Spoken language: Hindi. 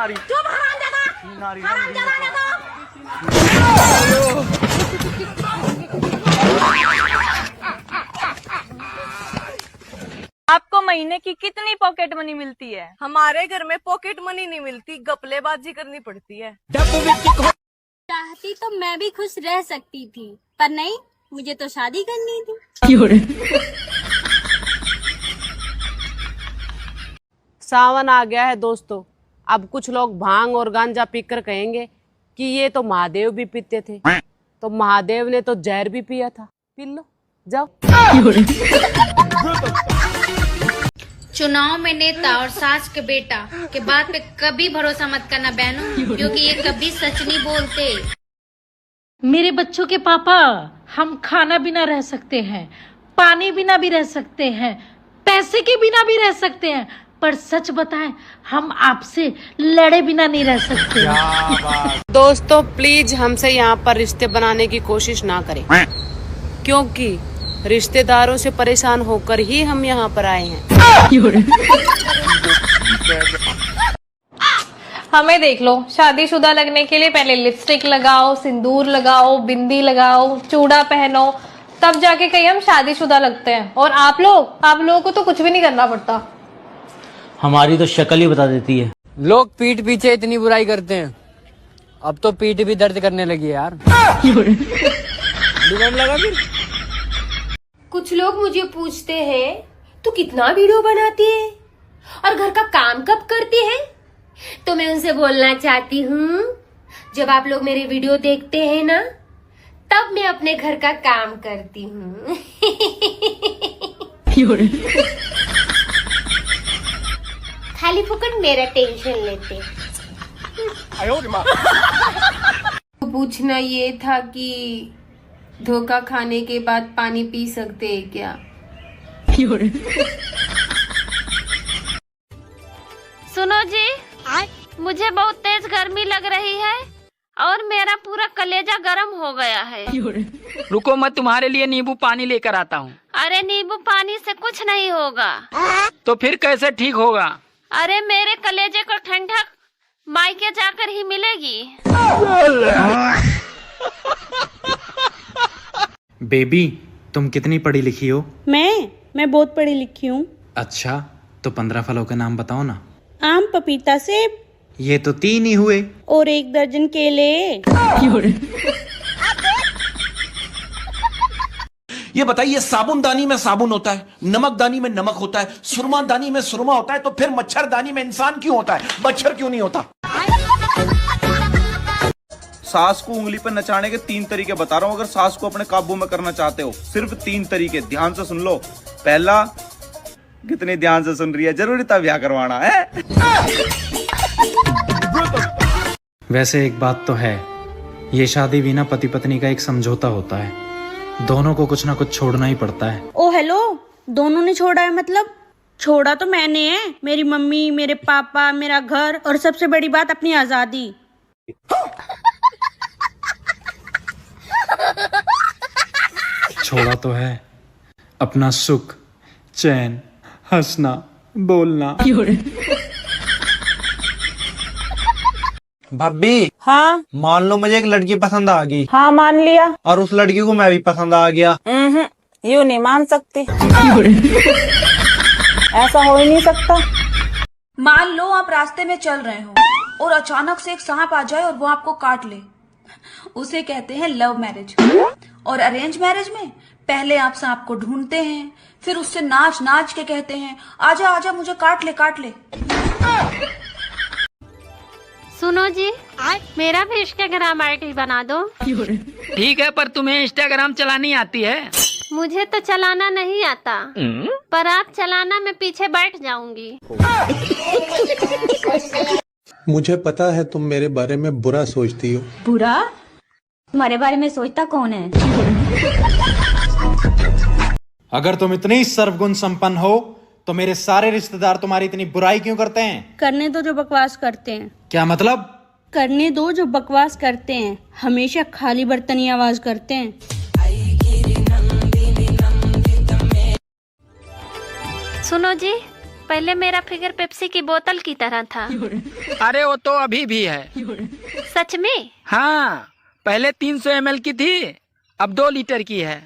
नारी चुप हरामजादा, नारी हरामजादा ने तो। आपको महीने की कितनी पॉकेट मनी मिलती है? हमारे घर में पॉकेट मनी नहीं मिलती, गपलेबाजी करनी पड़ती है। चाहती तो मैं भी खुश रह सकती थी, पर नहीं, मुझे तो शादी करनी थी। सावन आ गया है दोस्तों। अब कुछ लोग भांग और गांजा पीकर कहेंगे कि ये तो महादेव भी पीते थे, तो महादेव ने तो जहर भी पिया था। पी लो, जाओ। चुनाव में नेता और सास के बेटा के बात पे कभी भरोसा मत करना बहनों, क्योंकि ये कभी सच नहीं बोलते। मेरे बच्चों के पापा, हम खाना बिना रह सकते हैं, पानी बिना भी रह सकते हैं, पैसे के बिना भी रह सकते हैं, पर सच बताएं, हम आपसे लड़े बिना नहीं रह सकते। दोस्तों प्लीज हमसे यहाँ पर रिश्ते बनाने की कोशिश ना करें, क्योंकि रिश्तेदारों से परेशान होकर ही हम यहाँ पर आए हैं। हमें देख लो, शादीशुदा लगने के लिए पहले लिपस्टिक लगाओ, सिंदूर लगाओ, बिंदी लगाओ, चूड़ा पहनो, तब जाके कहीं हम शादीशुदा लगते हैं। और आप लोगों को तो कुछ भी नहीं करना पड़ता। हमारी तो शक्ल ही बता देती है। लोग पीठ पीछे इतनी बुराई करते हैं, अब तो पीठ भी दर्द करने लगी है यार। लगा फिर। कुछ लोग मुझे पूछते हैं, तू कितना वीडियो बनाती है और घर का काम कब करती है? तो मैं उनसे बोलना चाहती हूँ, जब आप लोग मेरे वीडियो देखते हैं ना, तब मैं अपने घर का काम करती हूँ। खाली फुकट मेरा टेंशन लेते। पूछना ये था कि धोखा खाने के बाद पानी पी सकते हैं क्या? सुनो जी, मुझे बहुत तेज गर्मी लग रही है और मेरा पूरा कलेजा गर्म हो गया है। रुको, मैं तुम्हारे लिए नींबू पानी लेकर आता हूँ। अरे नींबू पानी से कुछ नहीं होगा। तो फिर कैसे ठीक होगा? अरे मेरे कलेजे को ठंडक मायके जाकर ही मिलेगी। बेबी, तुम कितनी पढ़ी लिखी हो? मैं बहुत पढ़ी लिखी हूँ। अच्छा, तो 15 फलों के नाम बताओ ना। आम, पपीता, सेब। ये तो 3 ही हुए। और 1 दर्जन केले। ये बताइए, साबुनदानी में साबुन होता है, नमकदानी में नमक होता है, सुरमादानी में सुरमा होता है, तो फिर मच्छरदानी में इंसान क्यों होता है? मच्छर क्यों नहीं होता? सास को उंगली पर नचाने के 3 तरीके बता रहा हूँ। अगर सास को अपने काबू में करना चाहते हो, सिर्फ 3 तरीके, ध्यान से सुन लो। पहला, कितने ध्यान से सुन रही है, जरूरी था ब्याह करवाना है। वैसे एक बात तो है, ये शादी बिना पति पत्नी का एक समझौता होता है। दोनों को कुछ ना कुछ छोड़ना ही पड़ता है। ओ हेलो, दोनों ने छोड़ा है मतलब? छोड़ा तो मैंने है, मेरी मम्मी, मेरे पापा, मेरा घर, और सबसे बड़ी बात अपनी आजादी। छोड़ा तो है अपना सुख, चैन, हंसना, बोलना। भाभी, हाँ मान लो मुझे एक लड़की पसंद आ गई। हाँ मान लिया। और उस लड़की को मैं भी पसंद आ गया। यूँ नहीं मान सकती। ऐसा हो ही नहीं सकता। मान लो आप रास्ते में चल रहे हो और अचानक से एक सांप आ जाए और वो आपको काट ले, उसे कहते हैं लव मैरिज। और अरेंज मैरिज में पहले आप सांप को ढूंढते हैं, फिर उससे नाच नाच के कहते हैं, आजा आजा मुझे काट ले काट ले। सुनो जी, मेरा भी इंस्टाग्राम आईडी बना दो। ठीक है, पर तुम्हें इंस्टाग्राम चलानी आती है? मुझे तो चलाना नहीं आता, पर आप चलाना, मैं पीछे बैठ जाऊंगी। मुझे पता है तुम मेरे बारे में बुरा सोचती हो। बुरा? तुम्हारे बारे में सोचता कौन है? अगर तुम इतनी सर्वगुण संपन्न हो, तो मेरे सारे रिश्तेदार तुम्हारी इतनी बुराई क्यों करते हैं? करने दो जो बकवास करते हैं। क्या मतलब? करने दो जो बकवास करते हैं, हमेशा खाली बर्तन ही आवाज करते हैं। सुनो जी, पहले मेरा फिगर पेप्सी की बोतल की तरह था। अरे वो तो अभी भी है। सच में? हाँ, पहले 300 ml की थी, अब 2 लीटर की है।